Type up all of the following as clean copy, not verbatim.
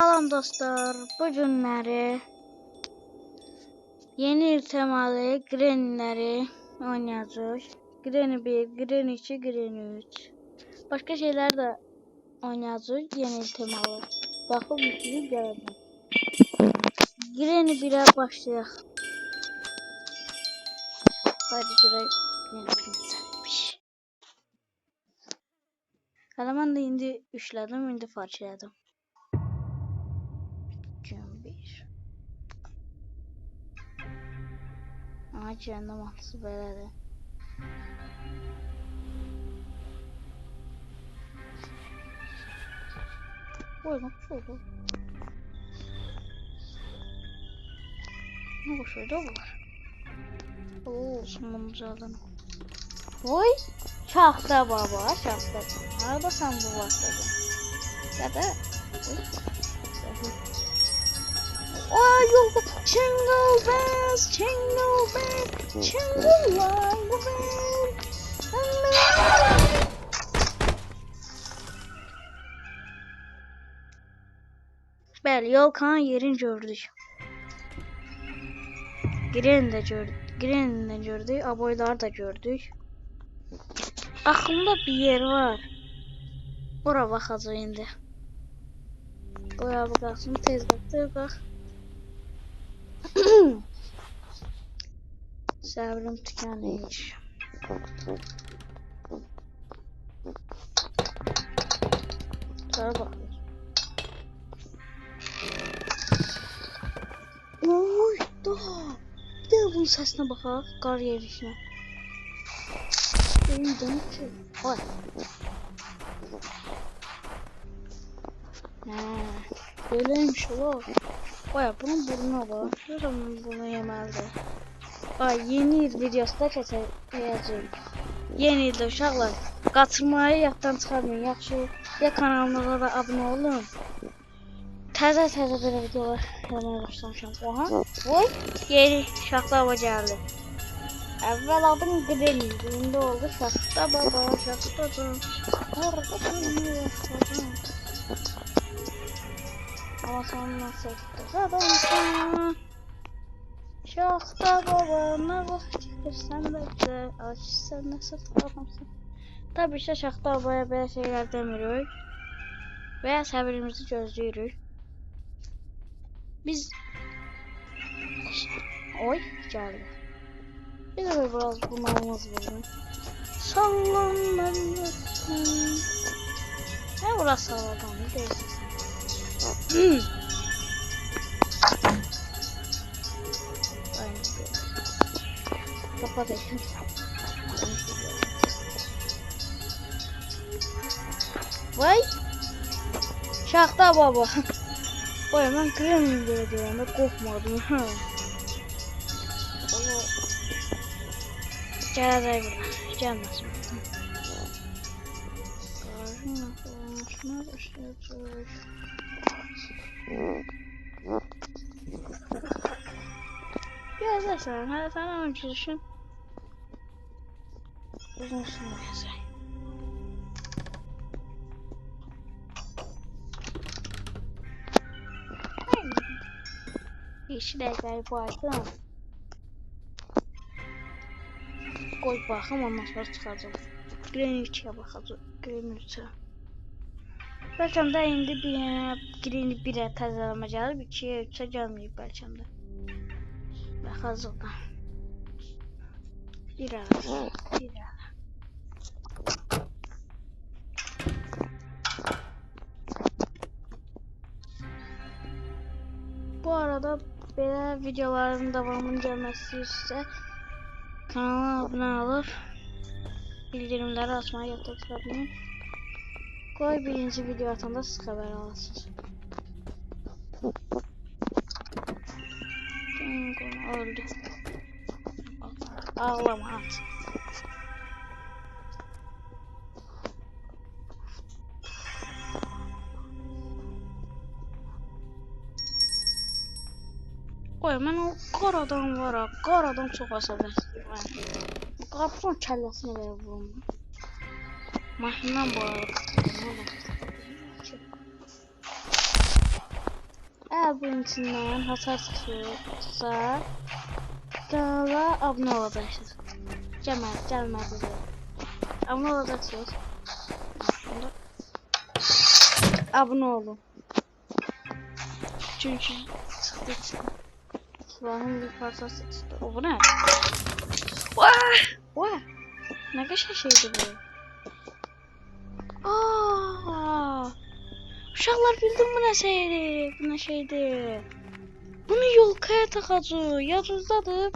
Salam dostlar, bu günləri yeni il temalı Granny'ləri oynayacağıq. Granny 1, Granny 2, Granny 3. Başka şeyler de oynayacağıq yeni il temalı. Baxıb yükləyib gələcəm. Granny 1'ə başlayaq. Hadi görək nə güncəlmiş. Hələ mən də indi üçlədim, indi fark elədim. Gün 1. Aha, cəhənnəm atlısı belədir. Oy, nə quşuydu? Nə quşuydu o var? Ooo, sunumcadan. Oy, şaxta baba, şaxta. Harada sən bu vaxtadın? Gədə. Oy, yolda. Jingle bells, jingle bells, jingle all the way. Bəli, Yolkan yerini gördük. Granny de gördük, aboyları da gördük. Aklımda bir yer var. Ora baxacaq indi. Qoy abi qalsın, tez bax. Səbrim tükənir. Sonra baxırıq. Oy da. Bir de bunun sesine baxaq, qar yerişinə. Deyildim ki. Ay. Böyleymiş o. Baya bunun burnu var. Şuranın burnu yeməlidir. Ay, yeni il videosunda keçəcəyim. Yeni ildə uşaqlar, qaçırmayı yaddan çıxarmayın. Yaxşı, ya kanalımıza da abunə olun. Təzə belə videolar eləməyə başlamışam. Oha, oy, yeni şaxta baba gəldi. Əvvəl adım Granny, indi oldu şaxta baba, şaxtadan. Ama sonra nasıl adamsan? Şaxta baba, nə vaxt gəlirsən beklə, aç sən nasıl adamsan? Tabii ki, şaxta babaya belə şeylər demirik və səbrimizi gözləyirik. Biz oy geldi. Bir de biraz bunalmaz bunu. Sallanmalısın. Ne burası sallanmalı değilsin. Kapatayım. Vay. Şaxta baba. Oy, mən Granny deyəndə qorxmadım. Gələcək bura. Gəlməsin. Qarşına qolmasına başlayacaq. Gəzərsən, hələ sənə öncüsün. Uzun sürməyəcək. İşi dəqiqəyi bu aydan. Qoy baxım, ondan sonra çıxacaq. Granny 2'yə baxacaq. Granny 3'ə. Bəlkə də indi Granny 1'ə təzələmə gəlib, 2'yə 3'ə gəlməyib bəlkə də. Baxacaq da. Bir ara. Bu arada belə videoların davamının gəlməsi istəyirsə kanala abunə olub bildirimləri açmayı yadda tutmayın. Qoy birinci video atanda siz xəbər alasınız. Öldü. Ağlama at. Oy, mən o qaradan var ha, qaradan çox əsəbləşdirəm. Qarpızın kəlləsinə belə vurum. Maşından bağlı. kalbin içinden hasar çıkıyorsa kanala abone olacaksınız. Gelmez. Abone olacaksınız. Abone olun. Çünkü çıktı. Silahın bir parçası çıktı. O bu ne? Vah! Ne kadar şeydi bu? Uşaqlar bildim bu ne şeydi? Bu ne şeydi? Bunu yolkaya takacağız. Yadınızdadır.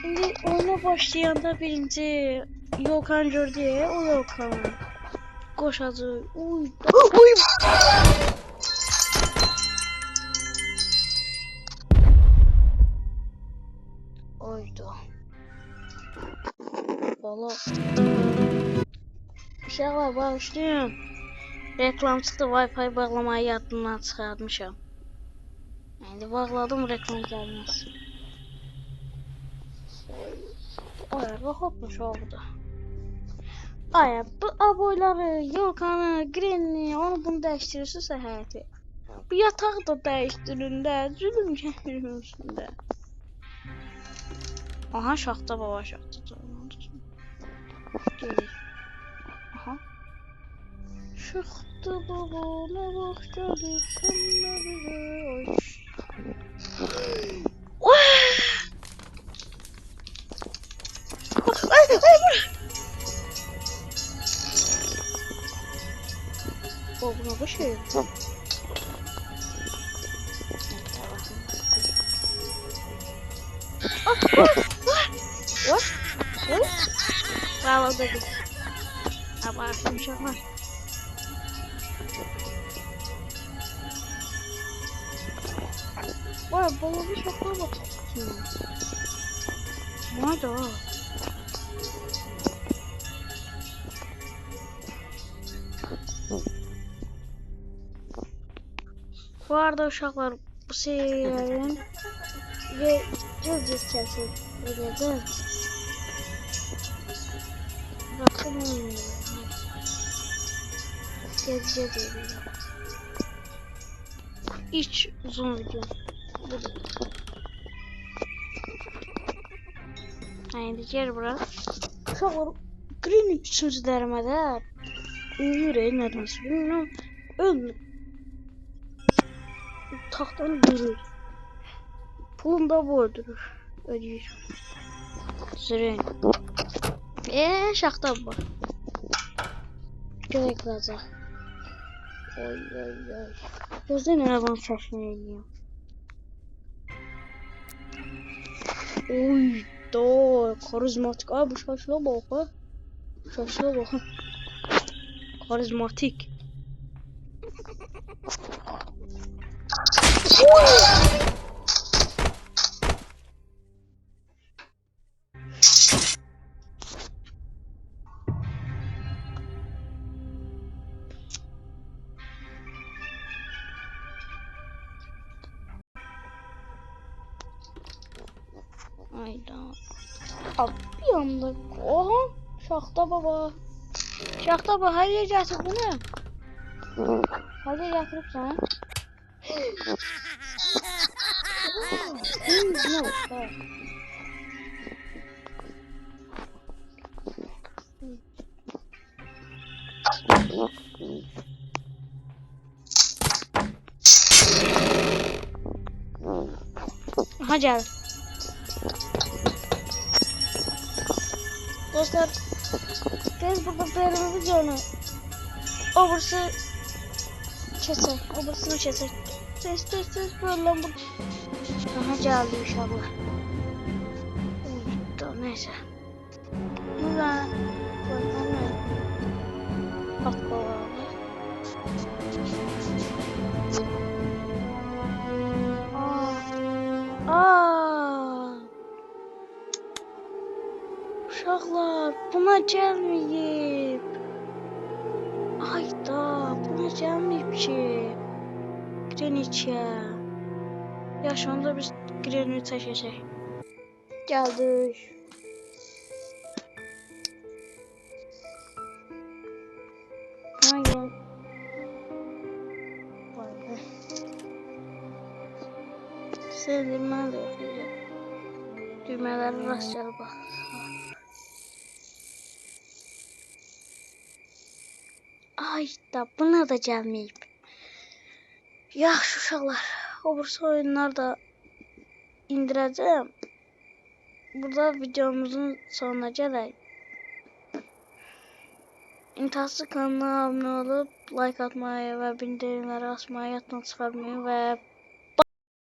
Şimdi oyuna başlayanda birinci yolkan gördü. O yolkanı koşacağız. Uy. Oydu. Valla. Uşaqlar başlayın. Reklam çıktı. Wi-Fi bağlamayı yadımdan çıxartmışam. İndi bağladım, reklam gəlməz. Rahatmış oldu. Ay, bu aboyları, yolkanı, green'i, onu bunu dəyişdirirsinizsə həyəti. Bu yatağı da dəyişdirin də, zülüm çəkirin üstündə. Aha, şaxta baba şaxta. Gelir. Aha. Şaxta baba, nə vaxt gəlir, sənə bizə. Ay, bura. O, buna bu şey. Bağladı. Abartım şaklar. Vay, bağladı şaklar bak. Nerede o? Bu arada uşaqlar bu seriyanın ve göz kesin ödedi. Bakın gezce diyor. İç uzun video. Haydi gel bura. Uşaqlar green üçüncü dərmədə yüreğin nədirsə bilmirəm. Ölmür. Taxtanı görür. Pulunu da bu öldürür. Ödeyir. Sürün. Şaxta bu. Görək qalacaq. Oy. Gözdən arabanın səsini eləyəm. Oy da karizmatik. Ay bu şaşıla bak. Şaşıla bak. Karizmatik. Hayda. Abi bir anda. Oha. Şaxta baba. Şaxta baba her yer gətirib bunu. Her yer gətiribsən. Aha gəl. Dostlar, tez burada verelim videonu. Obursu keser, obursunu keser. Tez böyle bu. Aha geldi inşallah. Tamam neyse. Bu da at babalı. Uşaqlar, buna gəlməyib. Ayda, buna gəlməyib ki. Greniçə. Yaşanda biz Greni çəkəcək. Gəldik. Buna gəl. Vay be. Sendirməni də yoxlayacağım. Düymələri rast gəlib bax. Ay da buna da gəlməyib. Yaxşı uşaqlar. O birisi oyunları da indirəcəm. Burada videomuzun sonuna gələk. İntihası kanalına abunə olub, like atmayı və bildirimləri açmayı yaddan çıxarmayın və